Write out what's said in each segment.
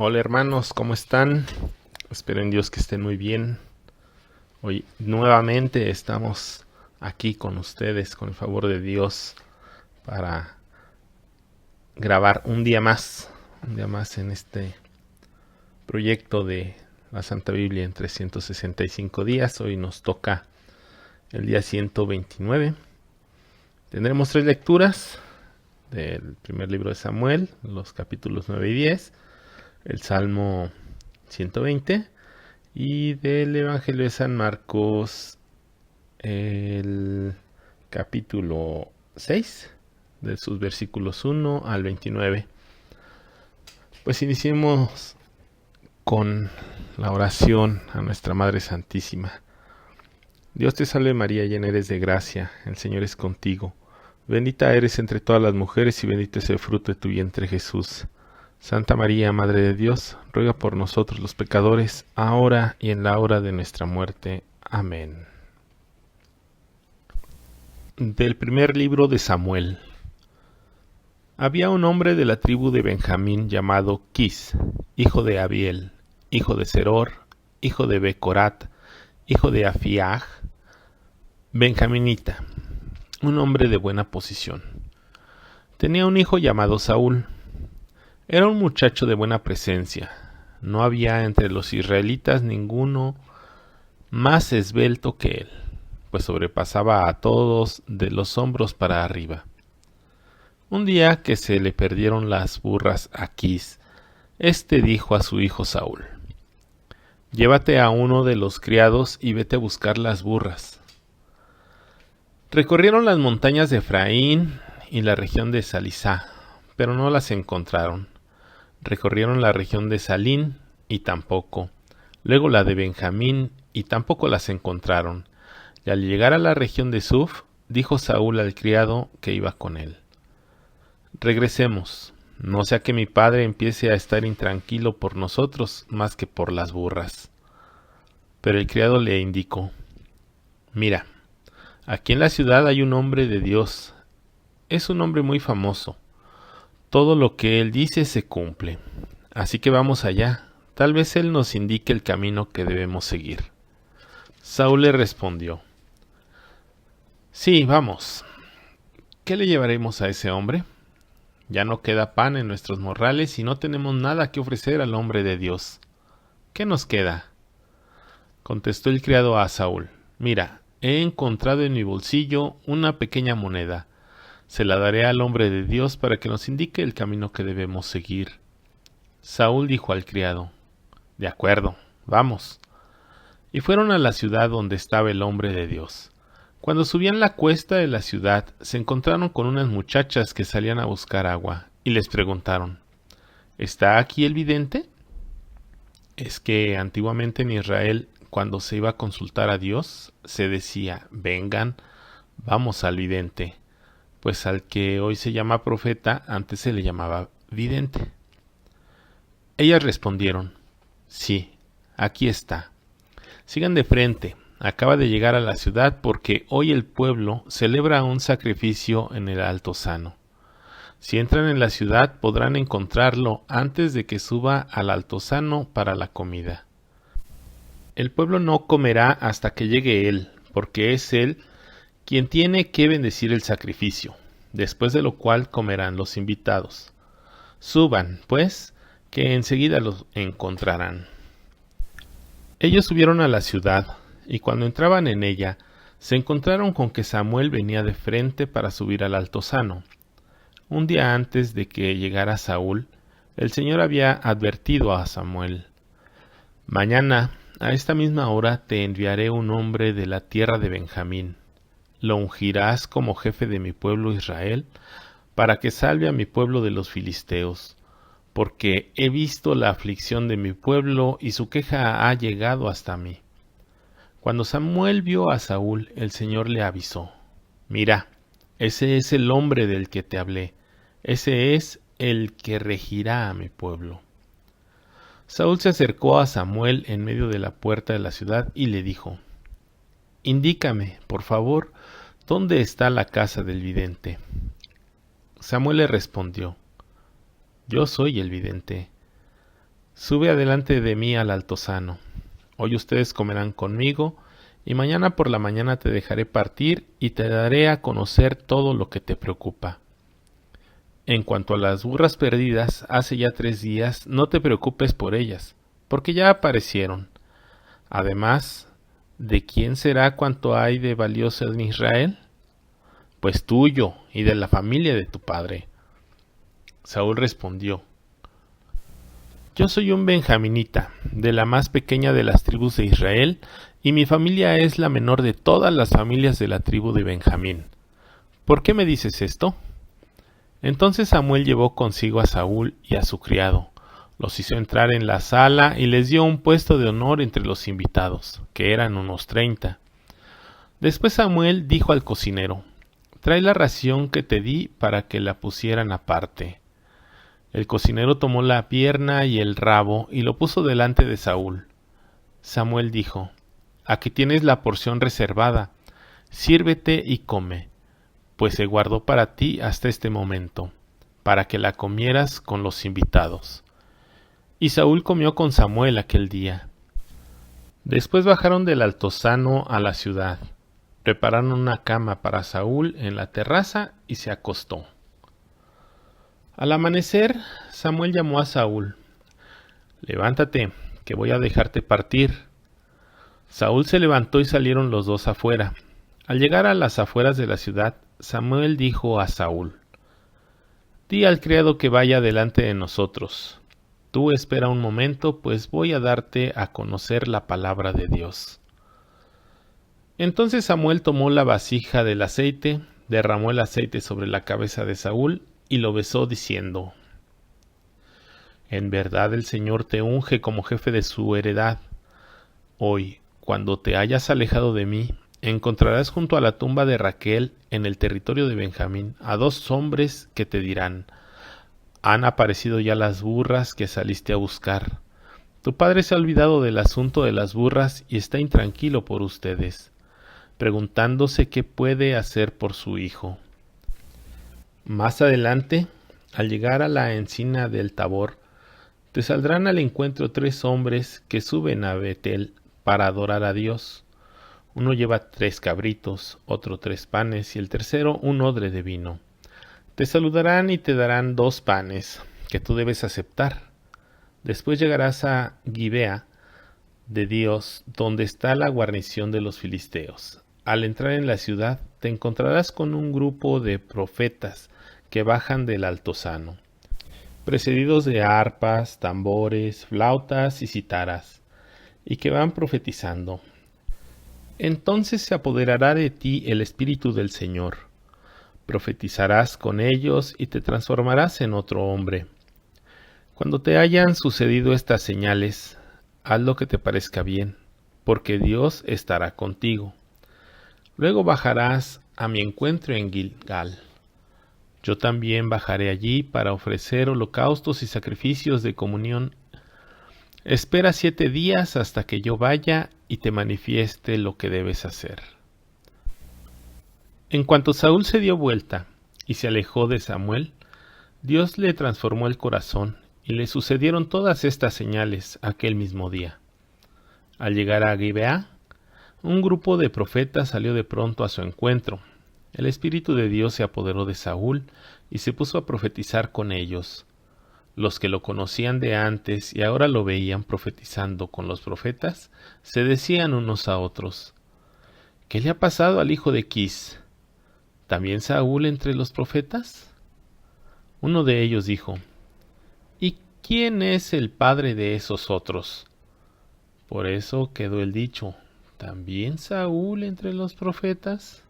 Hola hermanos, ¿cómo están? Espero en Dios que estén muy bien. Hoy nuevamente estamos aquí con ustedes, con el favor de Dios, para grabar un día más en este proyecto de la Santa Biblia en 365 días. Hoy nos toca el día 129. Tendremos 3 lecturas del primer libro de Samuel, los capítulos 9 y 10, el Salmo 120 y del Evangelio de San Marcos, el capítulo 6, de sus versículos 1 al 29. Pues iniciemos con la oración a nuestra Madre Santísima. Dios te salve María, llena eres de gracia, el Señor es contigo. Bendita eres entre todas las mujeres y bendito es el fruto de tu vientre Jesús. Santa María, Madre de Dios, ruega por nosotros los pecadores, ahora y en la hora de nuestra muerte. Amén. Del primer libro de Samuel. Había un hombre de la tribu de Benjamín llamado Quis, hijo de Abiel, hijo de Seror, hijo de Becorat, hijo de Afiaj, benjaminita, un hombre de buena posición. Tenía un hijo llamado Saúl. Era un muchacho de buena presencia. No había entre los israelitas ninguno más esbelto que él, pues sobrepasaba a todos de los hombros para arriba. Un día que se le perdieron las burras a Quis, éste dijo a su hijo Saúl: Llévate a uno de los criados y vete a buscar las burras. Recorrieron las montañas de Efraín y la región de Salisá, pero no las encontraron. Recorrieron la región de Salín y tampoco, luego la de Benjamín y tampoco las encontraron. Y al llegar a la región de Suf, dijo Saúl al criado que iba con él: Regresemos, no sea que mi padre empiece a estar intranquilo por nosotros más que por las burras. Pero el criado le indicó: Mira, aquí en la ciudad hay un hombre de Dios. Es un hombre muy famoso. Todo lo que él dice se cumple. Así que vamos allá. Tal vez él nos indique el camino que debemos seguir. Saúl le respondió: Sí, vamos. ¿Qué le llevaremos a ese hombre? Ya no queda pan en nuestros morrales y no tenemos nada que ofrecer al hombre de Dios. ¿Qué nos queda? Contestó el criado a Saúl: Mira, he encontrado en mi bolsillo una pequeña moneda. Se la daré al hombre de Dios para que nos indique el camino que debemos seguir. Saúl dijo al criado: De acuerdo, vamos. Y fueron a la ciudad donde estaba el hombre de Dios. Cuando subían la cuesta de la ciudad, se encontraron con unas muchachas que salían a buscar agua, y les preguntaron: ¿Está aquí el vidente? Es que antiguamente en Israel, cuando se iba a consultar a Dios, se decía: vengan, vamos al vidente, pues al que hoy se llama profeta, antes se le llamaba vidente. Ellas respondieron: sí, aquí está. Sigan de frente, acaba de llegar a la ciudad porque hoy el pueblo celebra un sacrificio en el Altozano. Si entran en la ciudad podrán encontrarlo antes de que suba al Altozano para la comida. El pueblo no comerá hasta que llegue él, porque es él quien tiene que bendecir el sacrificio, después de lo cual comerán los invitados. Suban, pues, que enseguida los encontrarán. Ellos subieron a la ciudad, y cuando entraban en ella, se encontraron con que Samuel venía de frente para subir al Altozano. Un día antes de que llegara Saúl, el Señor había advertido a Samuel: Mañana, a esta misma hora, te enviaré un hombre de la tierra de Benjamín. Lo ungirás como jefe de mi pueblo Israel, para que salve a mi pueblo de los filisteos, porque he visto la aflicción de mi pueblo y su queja ha llegado hasta mí. Cuando Samuel vio a Saúl, el Señor le avisó: Mira, ese es el hombre del que te hablé, ese es el que regirá a mi pueblo. Saúl se acercó a Samuel en medio de la puerta de la ciudad y le dijo: Indícame, por favor, ¿dónde está la casa del vidente? Samuel le respondió: Yo soy el vidente. Sube adelante de mí al altozano. Hoy ustedes comerán conmigo, y mañana por la mañana te dejaré partir y te daré a conocer todo lo que te preocupa. En cuanto a las burras perdidas, hace ya 3 días, no te preocupes por ellas, porque ya aparecieron. Además, ¿de quién será cuanto hay de valioso en Israel? Pues tuyo y de la familia de tu padre. Saúl respondió: Yo soy un benjaminita, de la más pequeña de las tribus de Israel, y mi familia es la menor de todas las familias de la tribu de Benjamín. ¿Por qué me dices esto? Entonces Samuel llevó consigo a Saúl y a su criado, los hizo entrar en la sala y les dio un puesto de honor entre los invitados, que eran unos 30. Después Samuel dijo al cocinero: Trae la ración que te di para que la pusieran aparte. El cocinero tomó la pierna y el rabo y lo puso delante de Saúl. Samuel dijo: Aquí tienes la porción reservada, sírvete y come, pues se guardó para ti hasta este momento, para que la comieras con los invitados. Y Saúl comió con Samuel aquel día. Después bajaron del altozano a la ciudad, prepararon una cama para Saúl en la terraza y se acostó. Al amanecer, Samuel llamó a Saúl: Levántate, que voy a dejarte partir. Saúl se levantó y salieron los dos afuera. Al llegar a las afueras de la ciudad, Samuel dijo a Saúl: Di al criado que vaya delante de nosotros. Tú espera un momento, pues voy a darte a conocer la palabra de Dios. Entonces Samuel tomó la vasija del aceite, derramó el aceite sobre la cabeza de Saúl y lo besó diciendo: En verdad el Señor te unge como jefe de su heredad. Hoy, cuando te hayas alejado de mí, encontrarás junto a la tumba de Raquel, en el territorio de Benjamín, a 2 hombres que te dirán: Han aparecido ya las burras que saliste a buscar. Tu padre se ha olvidado del asunto de las burras y está intranquilo por ustedes, preguntándose qué puede hacer por su hijo. Más adelante, al llegar a la encina del Tabor, te saldrán al encuentro 3 hombres que suben a Betel para adorar a Dios. Uno lleva 3 cabritos, otro 3 panes y el tercero un odre de vino. Te saludarán y te darán 2 panes, que tú debes aceptar. Después llegarás a Gibea de Dios, donde está la guarnición de los filisteos. Al entrar en la ciudad, te encontrarás con un grupo de profetas que bajan del altozano, precedidos de arpas, tambores, flautas y citaras, y que van profetizando. Entonces se apoderará de ti el Espíritu del Señor. Profetizarás con ellos y te transformarás en otro hombre. Cuando te hayan sucedido estas señales, haz lo que te parezca bien, porque Dios estará contigo. Luego bajarás a mi encuentro en Gilgal. Yo también bajaré allí para ofrecer holocaustos y sacrificios de comunión. Espera 7 días hasta que yo vaya y te manifieste lo que debes hacer. En cuanto Saúl se dio vuelta y se alejó de Samuel, Dios le transformó el corazón y le sucedieron todas estas señales aquel mismo día. Al llegar a Gibea, un grupo de profetas salió de pronto a su encuentro. El Espíritu de Dios se apoderó de Saúl y se puso a profetizar con ellos. Los que lo conocían de antes y ahora lo veían profetizando con los profetas, se decían unos a otros: ¿Qué le ha pasado al hijo de Quis? ¿También Saúl entre los profetas? Uno de ellos dijo: ¿Y quién es el padre de esos otros? Por eso quedó el dicho: ¿también Saúl entre los profetas?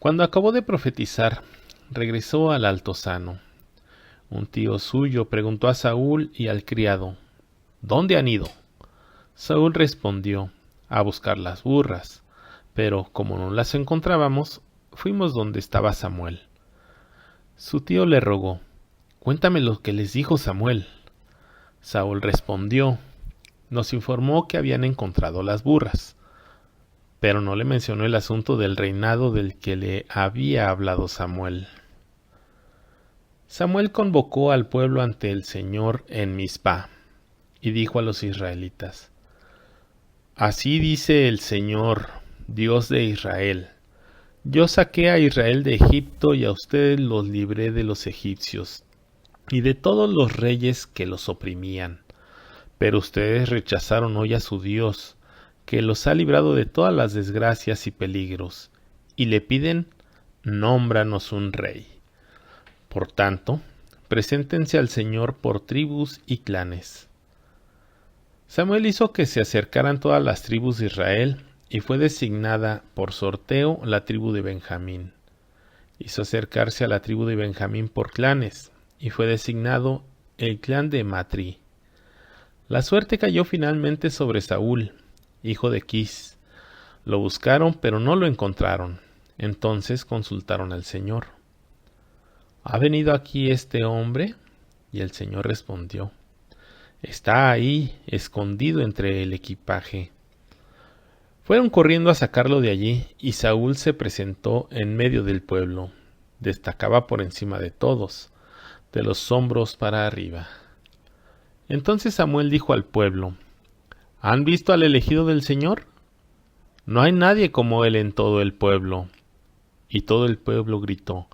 Cuando acabó de profetizar, regresó al altozano. Un tío suyo preguntó a Saúl y al criado: ¿Dónde han ido? Saúl respondió: a buscar las burras, pero como no las encontrábamos, fuimos donde estaba Samuel. Su tío le rogó: cuéntame lo que les dijo Samuel. Saúl respondió: nos informó que habían encontrado las burras, pero no le mencionó el asunto del reinado del que le había hablado Samuel. Samuel convocó al pueblo ante el Señor en Mizpa, y dijo a los israelitas: Así dice el Señor, Dios de Israel: Yo saqué a Israel de Egipto y a ustedes los libré de los egipcios y de todos los reyes que los oprimían. Pero ustedes rechazaron hoy a su Dios, que los ha librado de todas las desgracias y peligros, y le piden: nómbranos un rey. Por tanto, preséntense al Señor por tribus y clanes. Samuel hizo que se acercaran todas las tribus de Israel, y fue designada por sorteo la tribu de Benjamín. Hizo acercarse a la tribu de Benjamín por clanes, y fue designado el clan de Matri. La suerte cayó finalmente sobre Saúl, hijo de Quis. Lo buscaron, pero no lo encontraron. Entonces consultaron al Señor: ¿Ha venido aquí este hombre? Y el Señor respondió: Está ahí, escondido entre el equipaje. Fueron corriendo a sacarlo de allí, y Saúl se presentó en medio del pueblo. Destacaba por encima de todos, de los hombros para arriba. Entonces Samuel dijo al pueblo: ¿Han visto al elegido del Señor? No hay nadie como él en todo el pueblo. Y todo el pueblo gritó: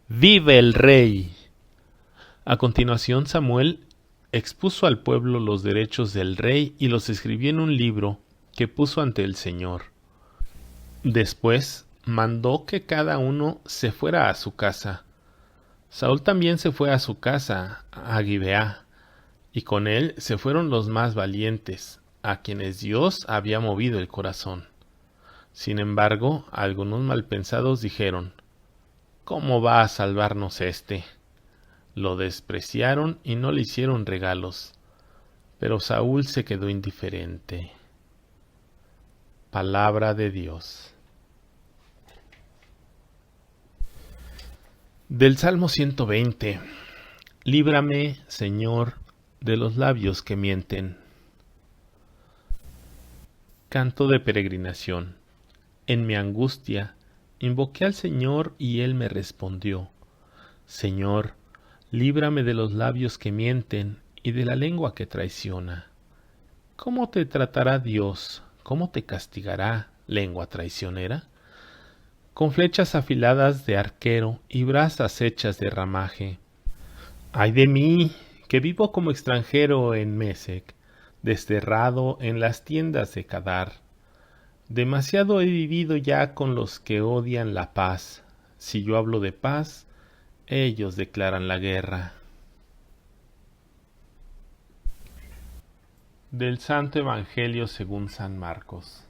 ¡Vive el rey! A continuación Samuel expuso al pueblo los derechos del rey y los escribió en un libro que puso ante el Señor. Después mandó que cada uno se fuera a su casa. Saúl también se fue a su casa, a Gibeá, y con él se fueron los más valientes, a quienes Dios había movido el corazón. Sin embargo, algunos malpensados dijeron: ¿Cómo va a salvarnos éste? Lo despreciaron y no le hicieron regalos, pero Saúl se quedó indiferente. Palabra de Dios. Del Salmo 120. Líbrame, Señor, de los labios que mienten. Canto de peregrinación. En mi angustia, invoqué al Señor y Él me respondió. Señor, líbrame de los labios que mienten y de la lengua que traiciona. ¿Cómo te tratará Dios? ¿Cómo te castigará, lengua traicionera? Con flechas afiladas de arquero y brasas hechas de ramaje. ¡Ay de mí, que vivo como extranjero en Mesec, desterrado en las tiendas de Kedar! Demasiado he vivido ya con los que odian la paz. Si yo hablo de paz, ellos declaran la guerra. Del Santo Evangelio según San Marcos.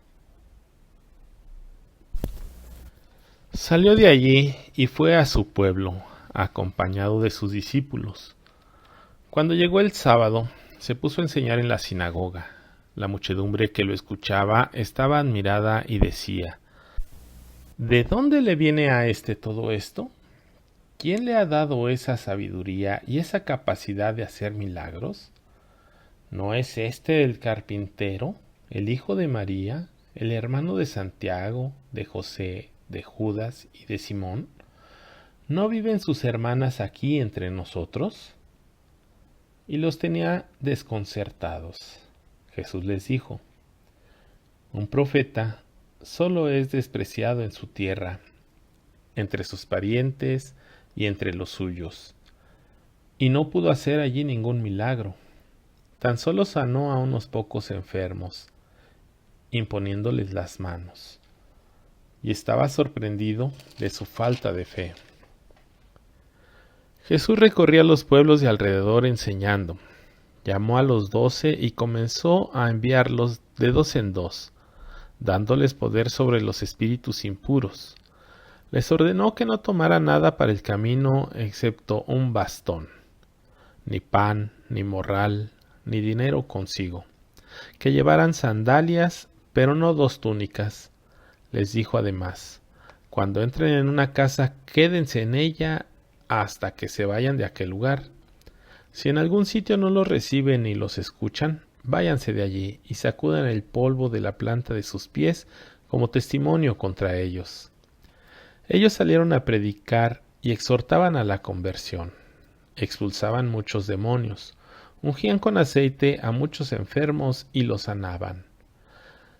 Salió de allí y fue a su pueblo, acompañado de sus discípulos. Cuando llegó el sábado, se puso a enseñar en la sinagoga. La muchedumbre que lo escuchaba estaba admirada y decía: ¿De dónde le viene a éste todo esto? ¿Quién le ha dado esa sabiduría y esa capacidad de hacer milagros? ¿No es este el carpintero, el hijo de María, el hermano de Santiago, de José, de Judas y de Simón? ¿No viven sus hermanas aquí entre nosotros? Y los tenía desconcertados. Jesús les dijo: un profeta solo es despreciado en su tierra, entre sus parientes y entre los suyos. Y no pudo hacer allí ningún milagro. Tan solo sanó a unos pocos enfermos, imponiéndoles las manos. Y estaba sorprendido de su falta de fe. Jesús recorría los pueblos de alrededor enseñando. Llamó a los 12 y comenzó a enviarlos de dos en dos, dándoles poder sobre los espíritus impuros. Les ordenó que no tomaran nada para el camino excepto un bastón, ni pan, ni morral, ni dinero consigo, que llevaran sandalias, pero no 2 túnicas. Les dijo además: cuando entren en una casa, quédense en ella hasta que se vayan de aquel lugar. Si en algún sitio no los reciben ni los escuchan, váyanse de allí y sacudan el polvo de la planta de sus pies como testimonio contra ellos. Ellos salieron a predicar y exhortaban a la conversión. Expulsaban muchos demonios, Ungían con aceite a muchos enfermos y los sanaban.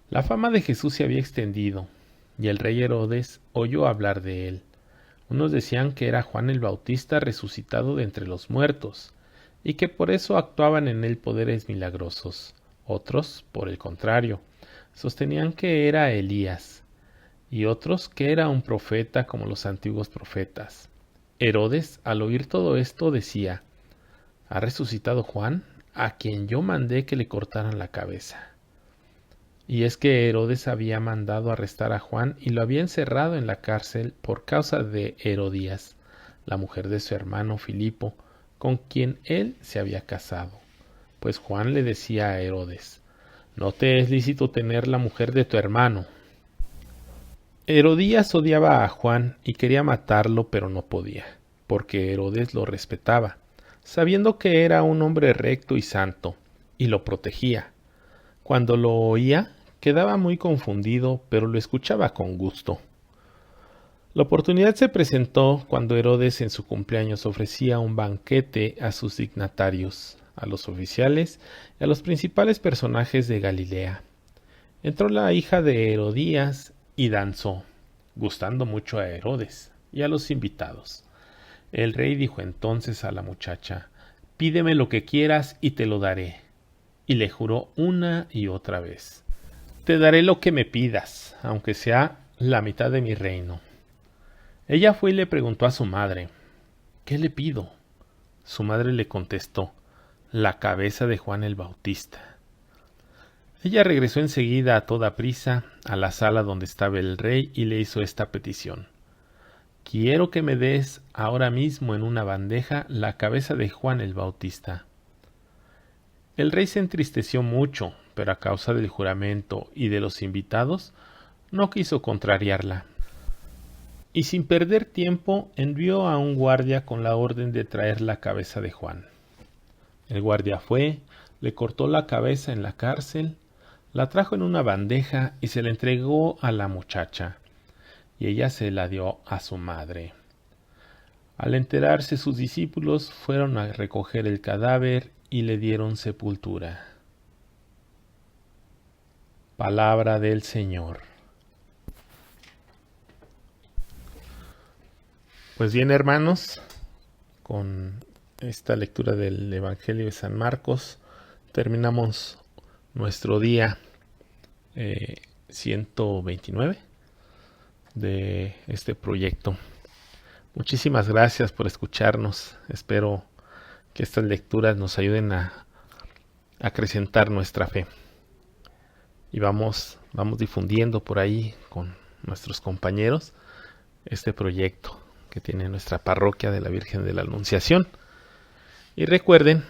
La fama de Jesús se había extendido, y el rey Herodes oyó hablar de él. Unos decían que era Juan el Bautista resucitado de entre los muertos, y que por eso actuaban en él poderes milagrosos. Otros, por el contrario, sostenían que era Elías, y otros que era un profeta como los antiguos profetas. Herodes, al oír todo esto, decía: ¿Ha resucitado Juan, a quien yo mandé que le cortaran la cabeza? Y es que Herodes había mandado arrestar a Juan y lo había encerrado en la cárcel por causa de Herodías, la mujer de su hermano Filipo, con quien él se había casado. Pues Juan le decía a Herodes: no te es lícito tener la mujer de tu hermano. Herodías odiaba a Juan y quería matarlo, pero no podía, porque Herodes lo respetaba, sabiendo que era un hombre recto y santo, y lo protegía. Cuando lo oía, quedaba muy confundido, pero lo escuchaba con gusto. La oportunidad se presentó cuando Herodes en su cumpleaños ofrecía un banquete a sus dignatarios, a los oficiales y a los principales personajes de Galilea. Entró la hija de Herodías y danzó, gustando mucho a Herodes y a los invitados. El rey dijo entonces a la muchacha: pídeme lo que quieras y te lo daré. Y le juró una y otra vez: te daré lo que me pidas, aunque sea la mitad de mi reino. Ella fue y le preguntó a su madre: ¿qué le pido? Su madre le contestó: la cabeza de Juan el Bautista. Ella regresó enseguida a toda prisa a la sala donde estaba el rey y le hizo esta petición: quiero que me des ahora mismo en una bandeja la cabeza de Juan el Bautista. El rey se entristeció mucho, pero a causa del juramento y de los invitados, no quiso contrariarla. Y sin perder tiempo envió a un guardia con la orden de traer la cabeza de Juan. El guardia fue, le cortó la cabeza en la cárcel, la trajo en una bandeja y se la entregó a la muchacha, y ella se la dio a su madre. Al enterarse sus discípulos fueron a recoger el cadáver y le dieron sepultura. Palabra del Señor. Pues bien, hermanos, con esta lectura del Evangelio de San Marcos terminamos nuestro día 129 de este proyecto. Muchísimas gracias por escucharnos. Espero que estas lecturas nos ayuden a acrecentar nuestra fe. Y vamos difundiendo por ahí con nuestros compañeros este proyecto que tiene nuestra parroquia de la Virgen de la Anunciación. Y recuerden,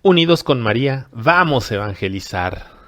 unidos con María, vamos a evangelizar.